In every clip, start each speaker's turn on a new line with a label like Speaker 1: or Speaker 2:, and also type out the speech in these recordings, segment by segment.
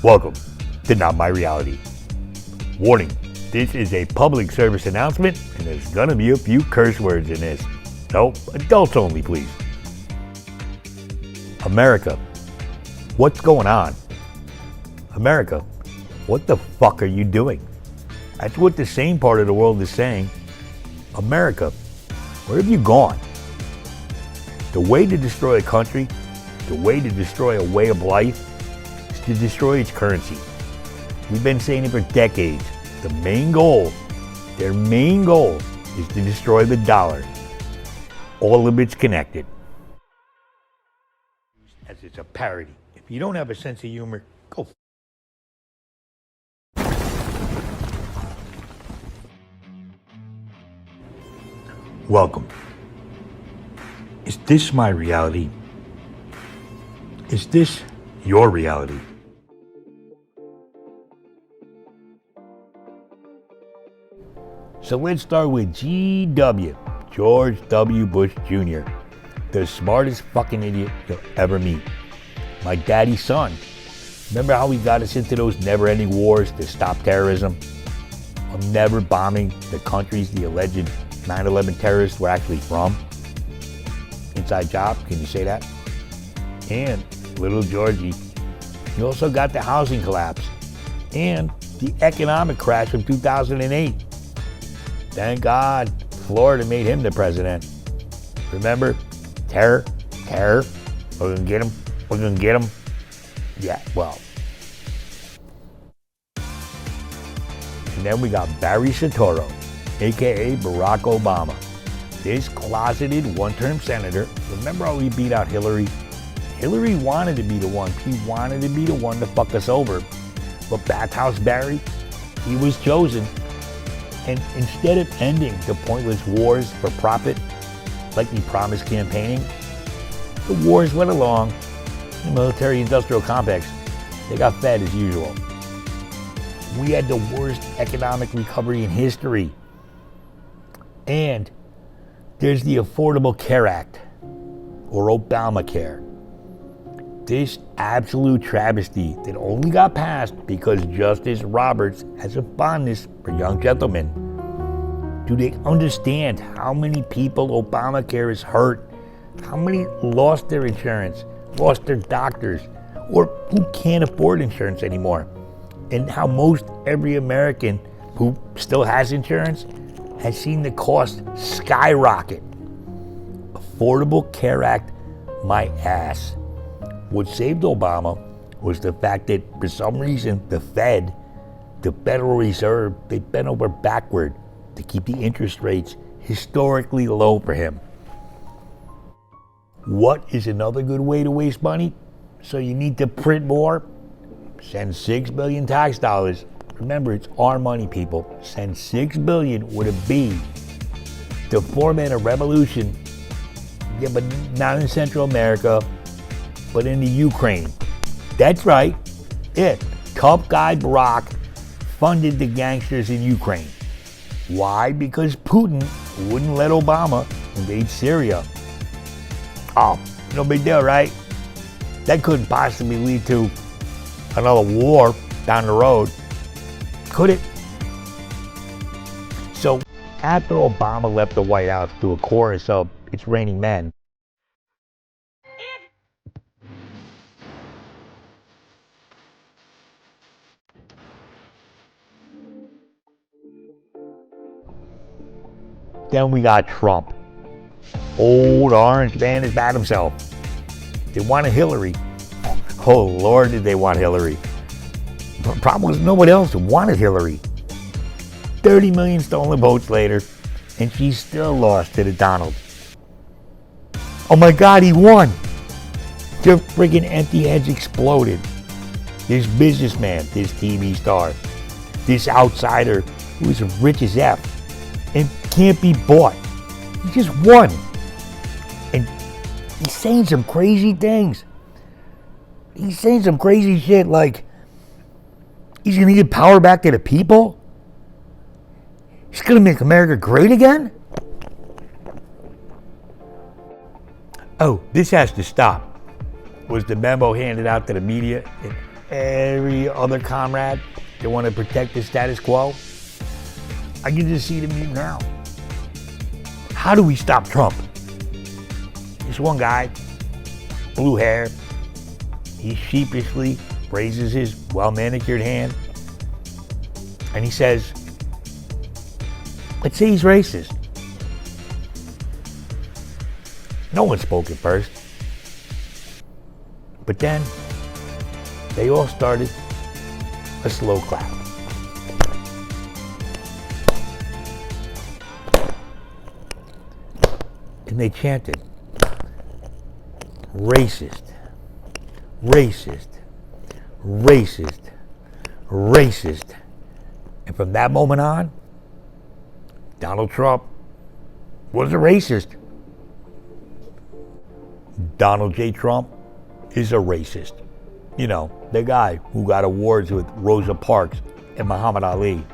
Speaker 1: Welcome to Not My Reality. Warning, this is a public service announcement and there's gonna be a few curse words in this. So, adults only, please. America, what's going on? America, what the fuck are you doing? That's what the same part of the world is saying. America, where have you gone? The way to destroy a country, the way to destroy a way of life, is to destroy its currency. We've been saying it for decades. The main goal, their main goal, is to destroy the dollar. All of it's connected. As it's a parody. If you don't have a sense of humor, go. Welcome. Is this my reality? Is this your reality? So let's start with GW, George W. Bush Jr., the smartest fucking idiot you'll ever meet. My daddy's son. Remember how he got us into those never-ending wars to stop terrorism? Of never bombing the countries the alleged 9/11 terrorists were actually from? Inside job, can you say that? And little Georgie, you also got the housing collapse and the economic crash of 2008. Thank God Florida made him the president. Remember? Terror. We're gonna get him. Yeah, well. And then we got Barry Soetoro, aka Barack Obama. This closeted one-term senator. Remember how he beat out Hillary? Hillary wanted to be the one. She wanted to be the one to fuck us over. But Bathhouse Barry, he was chosen. And instead of ending the pointless wars for profit, like he promised campaigning, the wars went along. The military-industrial complex, they got fed as usual. We had the worst economic recovery in history. And there's the Affordable Care Act, or Obamacare. This absolute travesty that only got passed because Justice Roberts has a fondness for young gentlemen. Do they understand how many people Obamacare has hurt? How many lost their insurance, lost their doctors, or who can't afford insurance anymore? And how most every American who still has insurance has seen the cost skyrocket. Affordable Care Act, my ass. What saved Obama was the fact that for some reason the Fed, the Federal Reserve, they bent over backward to keep the interest rates historically low for him. What is another good way to waste money? So you need to print more? Send $6 billion tax dollars. Remember, it's our money, people. Send $6 billion with a B to foment a revolution. Yeah, but not in Central America, but in the Ukraine. That's right. Tough guy Barack funded the gangsters in Ukraine. Why? Because Putin wouldn't let Obama invade Syria. Oh, no big deal, right? That couldn't possibly lead to another war down the road, could it? So after Obama left the White House to a chorus of "It's Raining Men," then we got Trump. Old orange man is bad himself. They wanted Hillary. Oh Lord, did they want Hillary. The problem was nobody else wanted Hillary. 30 million stolen votes later, and she still lost to the Donald. Oh my God, he won. Their friggin' empty heads exploded. This businessman, this TV star, this outsider who is rich as F and can't be bought. He just won. And he's saying some crazy things. He's saying some crazy shit like he's going to give power back to the people. He's going to make America great again. Oh, this has to stop. was the memo handed out to the media and every other comrade that want to protect the status quo. I can just see the meme now. How do we stop Trump? This one guy, blue hair, he sheepishly raises his well-manicured hand and he says, let's say he's racist. No one spoke at first. But then they all started a slow clap. And they chanted, racist, racist, racist, racist. And from that moment on, Donald Trump was a racist. Donald J. Trump is a racist. You know, the guy who got awards with Rosa Parks and Muhammad Ali.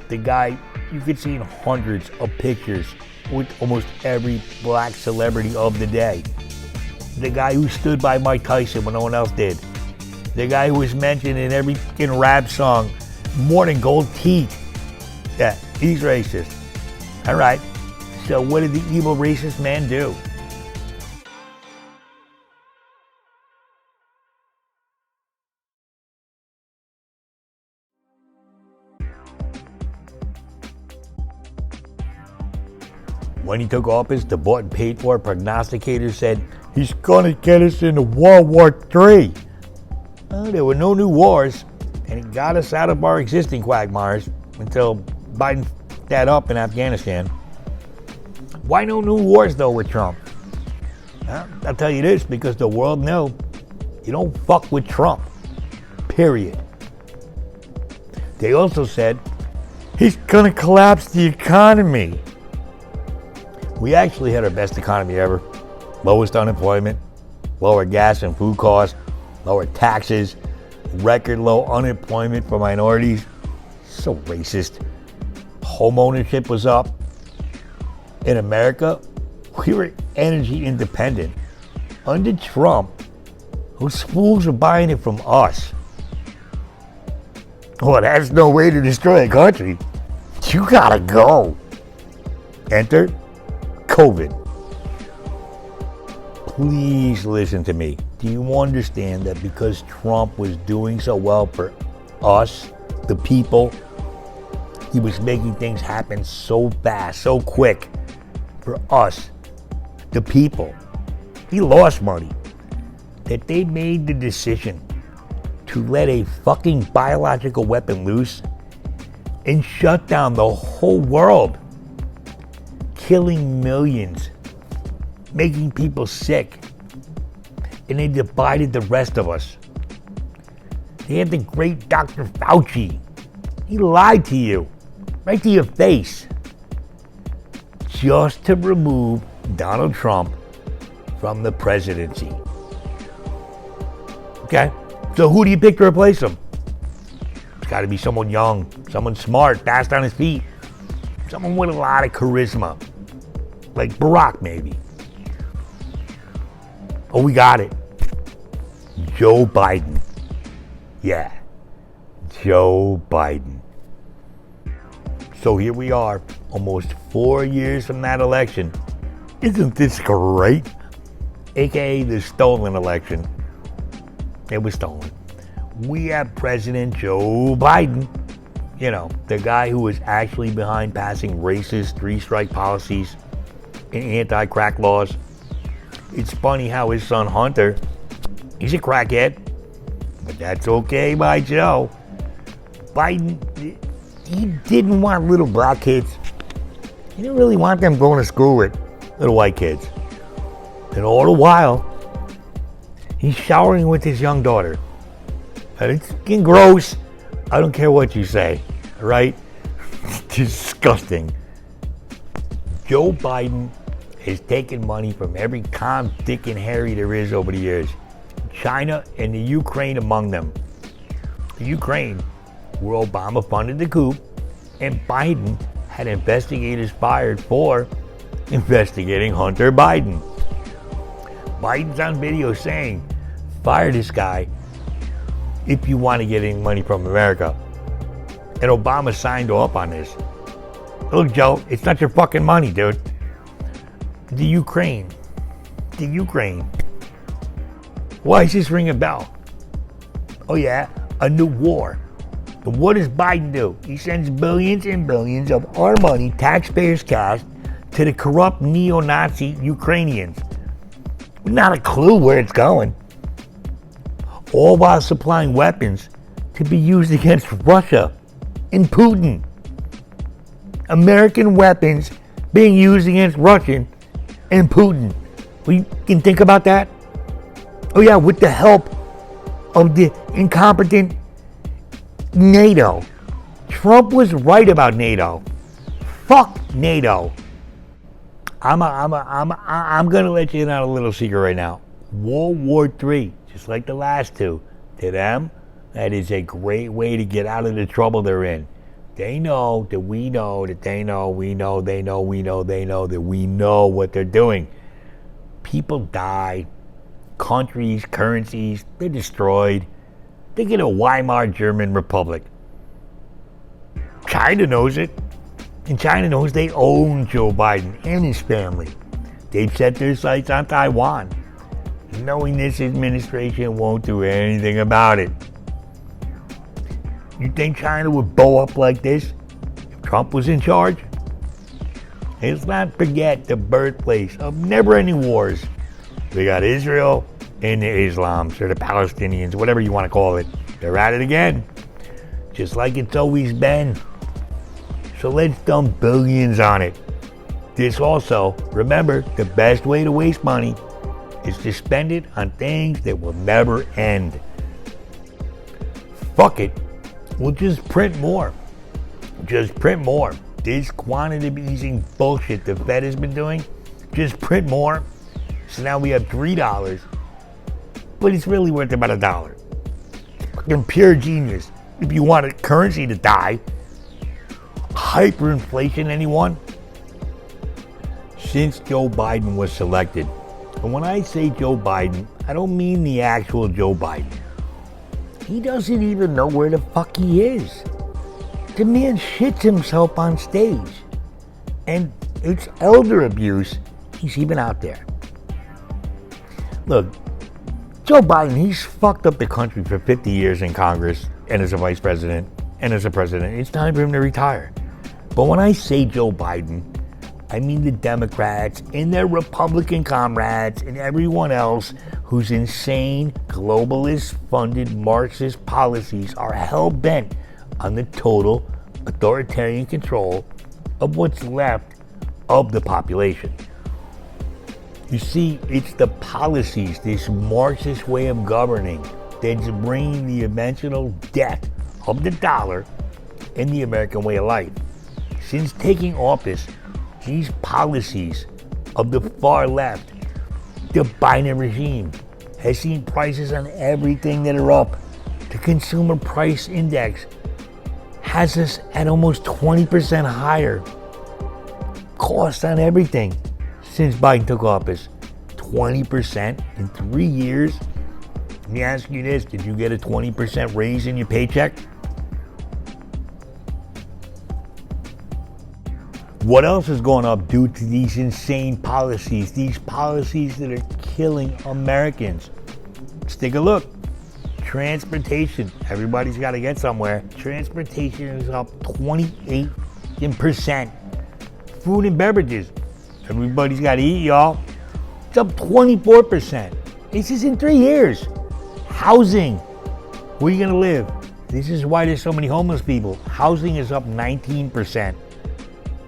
Speaker 1: The guy you could see in hundreds of pictures with almost every black celebrity of the day. The guy who stood by Mike Tyson when no one else did. The guy who was mentioned in every fucking rap song more than gold teeth. Yeah, he's racist. All right, so what did the evil racist man do? When he took office, the bought and paid for prognosticators said he's gonna get us into World War III. Well, there were no new wars, and it got us out of our existing quagmires until Biden fucked that up in Afghanistan. Why no new wars though with Trump? Well, I'll tell you this, because the world knew you don't fuck with Trump. Period. They also said he's gonna collapse the economy. We actually had our best economy ever. Lowest unemployment, lower gas and food costs, lower taxes, record low unemployment for minorities. So racist. Home ownership was up. In America, we were energy independent. Under Trump, those fools were buying it from us. Well, that's no way to destroy a country. You gotta go. Enter COVID. Please listen to me. Do you understand that because Trump was doing so well for us, the people, he was making things happen so fast, so quick for us, the people. He lost money. That they made the decision to let a fucking biological weapon loose and shut down the whole world, killing millions, making people sick, and they divided the rest of us. They had the great Dr. Fauci. He lied to you, right to your face, just to remove Donald Trump from the presidency. Okay, so who do you pick to replace him? It's got to be someone young, someone smart, fast on his feet, someone with a lot of charisma, like Barack maybe. Oh, we got it. Joe Biden. Yeah, Joe Biden. So here we are, almost 4 years from that election. Isn't this great? AKA the stolen election. It was stolen. We have President Joe Biden, you know, the guy who was actually behind passing racist three-strike policies and anti-crack laws. It's funny how his son Hunter, he's a crackhead, but that's okay by Joe. Biden, he didn't want little black kids. He didn't really want them going to school with little white kids. And all the while, he's showering with his young daughter. And it's getting gross. I don't care what you say, right? It's disgusting. Joe Biden has taken money from every Tom, Dick, and Harry there is over the years. China and the Ukraine among them. The Ukraine, where Obama funded the coup, and Biden had investigators fired for investigating Hunter Biden. Biden's on video saying, fire this guy if you want to get any money from America. And Obama signed off on this. Look, Joe, it's not your fucking money, dude. The Ukraine. Why does this ring a bell? Oh yeah, a new war. But what does Biden do? He sends billions and billions of our money, taxpayers' cash, to the corrupt neo-Nazi Ukrainians. Not a clue where it's going. All while supplying weapons to be used against Russia and Putin. American weapons being used against Russia and Putin. We can think about that? Oh yeah, with the help of the incompetent NATO. Trump was right about NATO. Fuck NATO. I'm gonna let you in on a little secret right now. World War III, just like the last two, to them, that is a great way to get out of the trouble they're in. They know that we know that they know, we know, they know, we know, they know that we know what they're doing. People die. Countries, currencies, they're destroyed. They get a Weimar German Republic. China knows it. And China knows they own Joe Biden and his family. They've set their sights on Taiwan, knowing this administration won't do anything about it. You think China would bow up like this if Trump was in charge? Hey, let's not forget the birthplace of never-ending wars. We got Israel and the Islams, or the Palestinians, whatever you want to call it. They're at it again, just like it's always been. So let's dump billions on it. This also, remember, the best way to waste money is to spend it on things that will never end. Fuck it. We'll just print more. Just print more. This quantitative easing bullshit the Fed has been doing, just print more. So now we have $3, but it's really worth about $1. Fucking pure genius. If you want a currency to die, hyperinflation, anyone? Since Joe Biden was selected, and when I say Joe Biden, I don't mean the actual Joe Biden. He doesn't even know where the fuck he is. The man shits himself on stage. And it's elder abuse. He's even out there. Look, Joe Biden, he's fucked up the country for 50 years in Congress and as a vice president and as a president. It's time for him to retire. But when I say Joe Biden, I mean the Democrats and their Republican comrades and everyone else whose insane, globalist-funded Marxist policies are hell-bent on the total authoritarian control of what's left of the population. You see, it's the policies, this Marxist way of governing, that's bringing the eventual death of the dollar and the American way of life. Since taking office, these policies of the far left, the Biden regime, has seen prices on everything that are up. The consumer price index has us at almost 20% higher. Cost on everything since Biden took office. 20% in 3 years? Let me ask you this, did you get a 20% raise in your paycheck? What else is going up due to these insane policies? These policies that are killing Americans. Let's take a look. Transportation. Everybody's got to get somewhere. Transportation is up 28%. Food and beverages. Everybody's got to eat, y'all. It's up 24%. This is in 3 years. Housing. Where are you going to live? This is why there's so many homeless people. Housing is up 19%.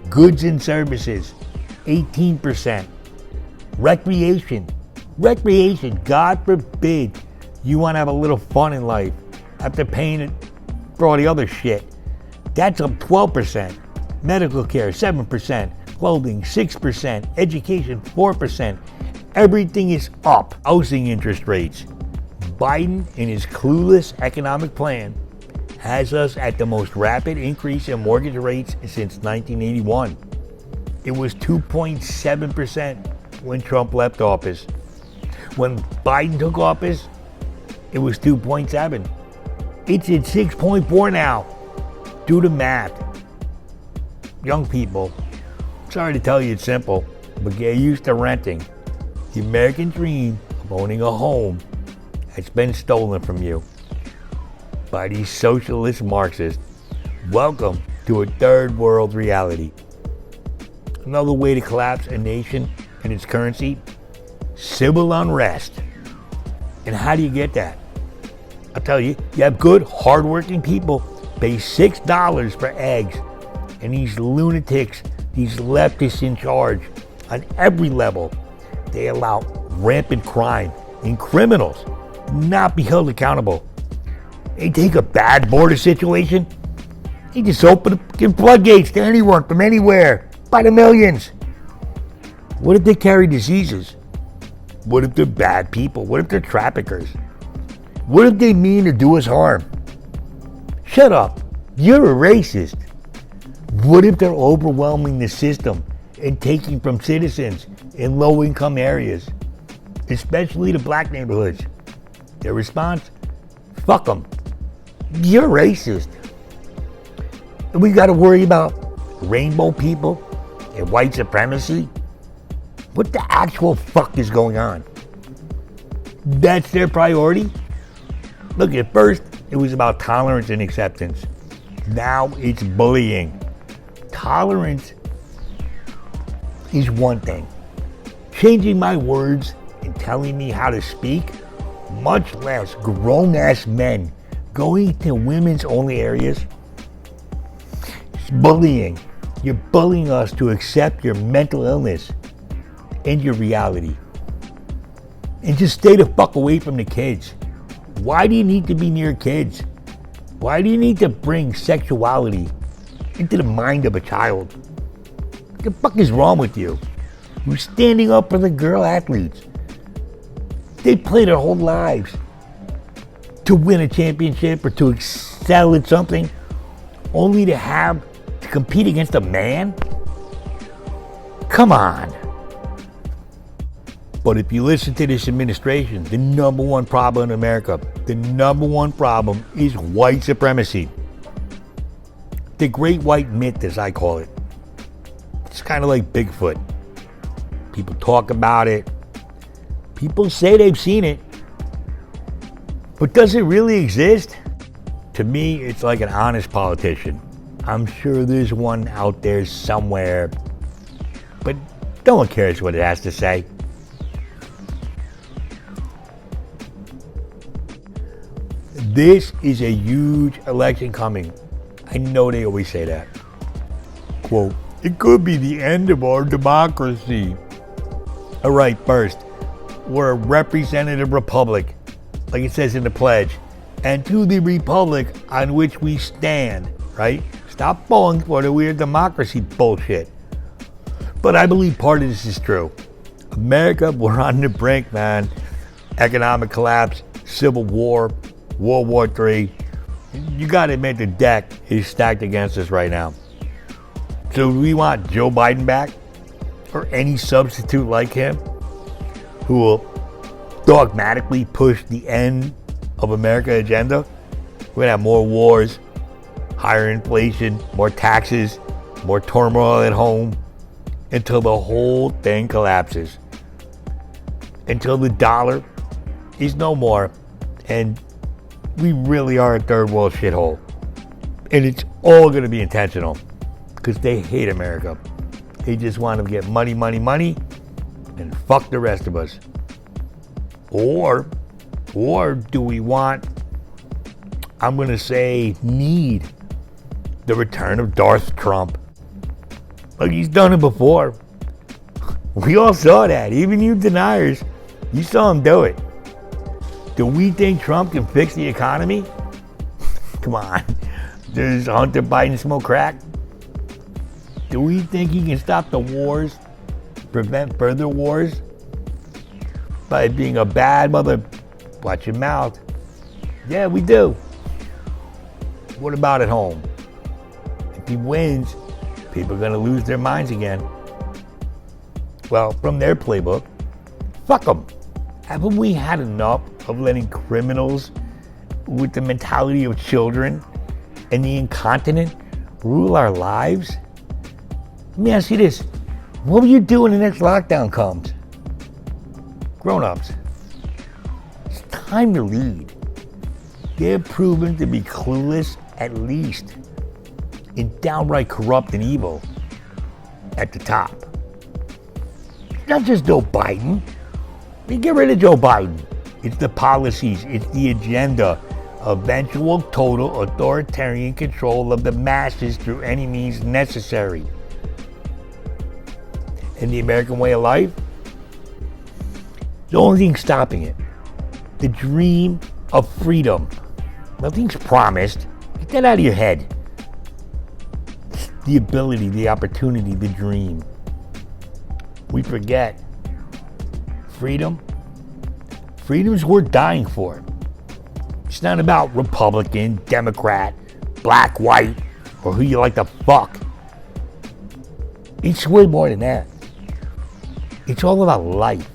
Speaker 1: Goods and services, 18%. Recreation, God forbid you want to have a little fun in life after paying it for all the other shit. That's up 12%. Medical care, 7%. Clothing, 6%. Education, 4%. Everything is up. Housing interest rates. Biden, in his clueless economic plan, has us at the most rapid increase in mortgage rates since 1981. It was 2.7% when Trump left office. When Biden took office, it was 2.7. It's at 6.4 now. Do the math. Young people, sorry to tell you it's simple, but get used to renting. The American dream of owning a home has been stolen from you by these socialist Marxists. Welcome to a third world reality. Another way to collapse a nation and its currency? Civil unrest. And how do you get that? I'll tell you, you have good, hardworking people pay $6 for eggs, and these lunatics, these leftists in charge on every level, they allow rampant crime and criminals not be held accountable. They take a bad border situation, they just open the floodgates to anyone from anywhere by the millions. What if they carry diseases? What if they're bad people? What if they're traffickers? What if they mean to do us harm? Shut up. You're a racist. What if they're overwhelming the system and taking from citizens in low-income areas, especially the black neighborhoods? Their response? Fuck them. You're racist. And we got to worry about rainbow people and white supremacy? What the actual fuck is going on? That's their priority? Look, at first, it was about tolerance and acceptance. Now it's bullying. Tolerance is one thing. Changing my words and telling me how to speak, much less grown-ass men going to women's only areas, it's bullying. You're bullying us to accept your mental illness and your reality. And just stay the fuck away from the kids. Why do you need to be near kids? Why do you need to bring sexuality into the mind of a child? What the fuck is wrong with you? You're standing up for the girl athletes. They play their whole lives to win a championship or to excel at something, only to compete against a man? Come on. But if you listen to this administration, the number one problem in America, the number one problem is white supremacy. The great white myth, as I call it. It's kind of like Bigfoot. People talk about it. People say they've seen it. But does it really exist? To me, it's like an honest politician. I'm sure there's one out there somewhere, but no one cares what it has to say. This is a huge election coming. I know they always say that. Quote, it could be the end of our democracy. All right, first, we're a representative republic, like it says in the pledge, and to the republic on which we stand, right? Stop falling for the weird democracy bullshit. But I believe part of this is true. America, we're on the brink, man. Economic collapse, civil war, World War III. You gotta admit the deck is stacked against us right now. So do we want Joe Biden back? Or any substitute like him? Who will dogmatically push the end of America agenda? We're gonna have more wars, higher inflation, more taxes, more turmoil at home, until the whole thing collapses. Until the dollar is no more, and we really are a third world shithole. And it's all going to be intentional because they hate America. They just want to get money, money, money and fuck the rest of us. Or do we want, I'm going to say, need the return of Darth Trump? Like, he's done it before. We all saw that. Even you deniers, you saw him do it. Do we think Trump can fix the economy? Come on. Does Hunter Biden smoke crack? Do we think he can stop the wars, prevent further wars? By being a bad mother, watch your mouth. Yeah, we do. What about at home? If he wins, people are going to lose their minds again. Well, from their playbook, fuck them. Haven't we had enough of letting criminals with the mentality of children and the incontinent rule our lives? Let me ask you this. What will you do when the next lockdown comes? Grown-ups, it's time to lead. They're proven to be clueless, at least, and downright corrupt and evil at the top. It's not just Joe Biden. Get rid of Joe Biden. It's the policies, it's the agenda, eventual total authoritarian control of the masses through any means necessary. And the American way of life, the only thing stopping it, the dream of freedom. Nothing's promised. Get that out of your head. It's the ability, the opportunity, the dream. We forget. Freedom is worth dying for. It's not about Republican, Democrat, black, white, or who you like to fuck. It's way more than that. It's all about life.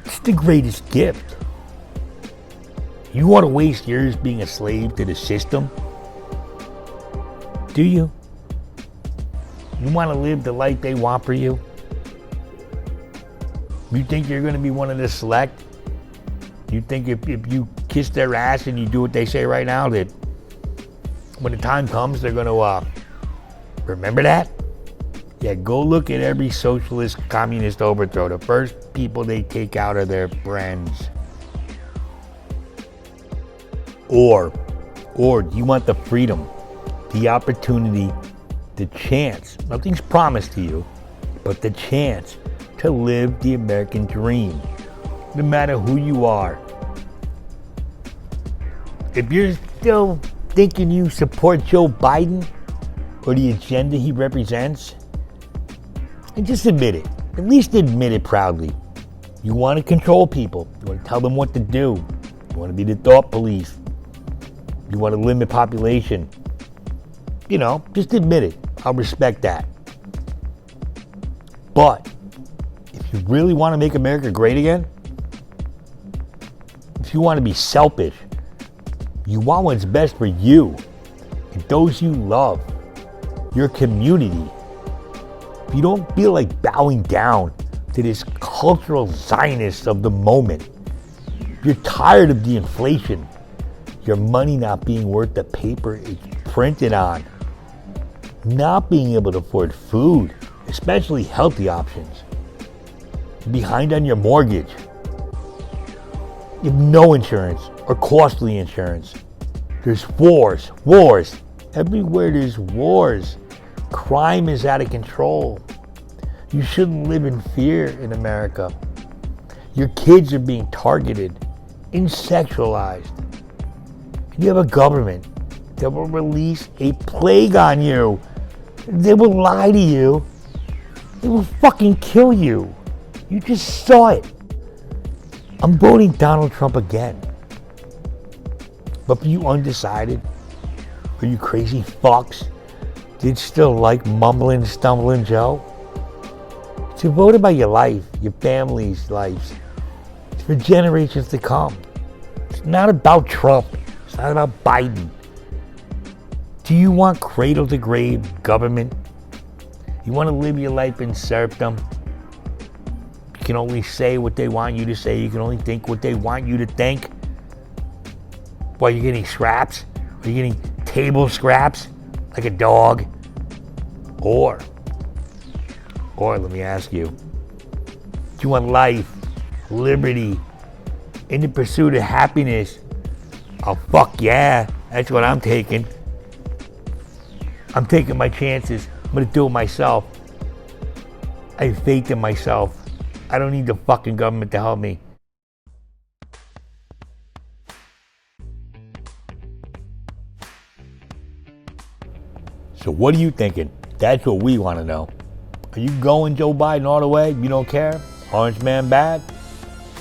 Speaker 1: It's the greatest gift. You want to waste years being a slave to the system? Do you? You want to live the life they want for you? You think you're going to be one of the select? You think if you kiss their ass and you do what they say right now, that when the time comes, they're going to remember that? Yeah, go look at every socialist, communist overthrow. The first people they take out are their friends. Or do you want the freedom, the opportunity, the chance? Nothing's promised to you, but the chance to live the American dream, no matter who you are. If you're still thinking you support Joe Biden or the agenda he represents, and just admit it. At least admit it proudly. You want to control people. You want to tell them what to do. You want to be the thought police. You want to limit population. Just admit it. I'll respect that. But if you really want to make America great again, if you want to be selfish, you want what's best for you and those you love, your community. If you don't feel like bowing down to this cultural Zionist of the moment, if you're tired of the inflation, your money not being worth the paper it's printed on, not being able to afford food, especially healthy options, behind on your mortgage, you have no insurance or costly insurance. There's wars. Everywhere there's wars. Crime is out of control. You shouldn't live in fear in America. Your kids are being targeted and sexualized. You have a government that will release a plague on you. They will lie to you. They will fucking kill you. You just saw it. I'm voting Donald Trump again. But for you undecided, or you crazy fucks, did still like mumbling, stumbling Joe? It's a vote about your life, your family's lives. It's for generations to come. It's not about Trump. It's not about Biden. Do you want cradle to grave government? You want to live your life in serfdom? You can only say what they want you to say. You can only think what they want you to think. While you're getting scraps? Are you getting table scraps like a dog? Or let me ask you, do you want life, liberty, in the pursuit of happiness? Oh, fuck yeah, that's what I'm taking. I'm taking my chances. I'm gonna do it myself. I have faith in myself. I don't need the fucking government to help me. So what are you thinking? That's what we want to know. Are you going Joe Biden all the way? You don't care? Orange man bad?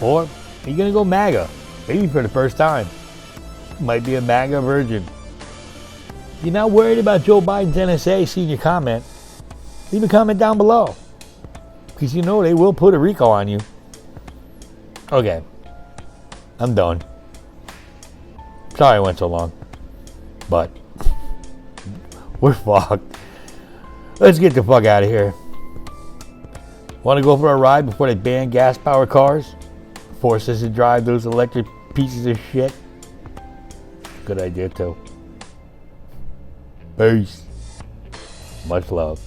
Speaker 1: Or are you going to go MAGA? Maybe for the first time. You might be a MAGA virgin. If you're not worried about Joe Biden's NSA seeing your comment, leave a comment down below. Because they will put a RICO on you. Okay. I'm done. Sorry I went so long. But we're fucked. Let's get the fuck out of here. Want to go for a ride before they ban gas-powered cars? Force us to drive those electric pieces of shit? Good idea, too. Peace. Much love.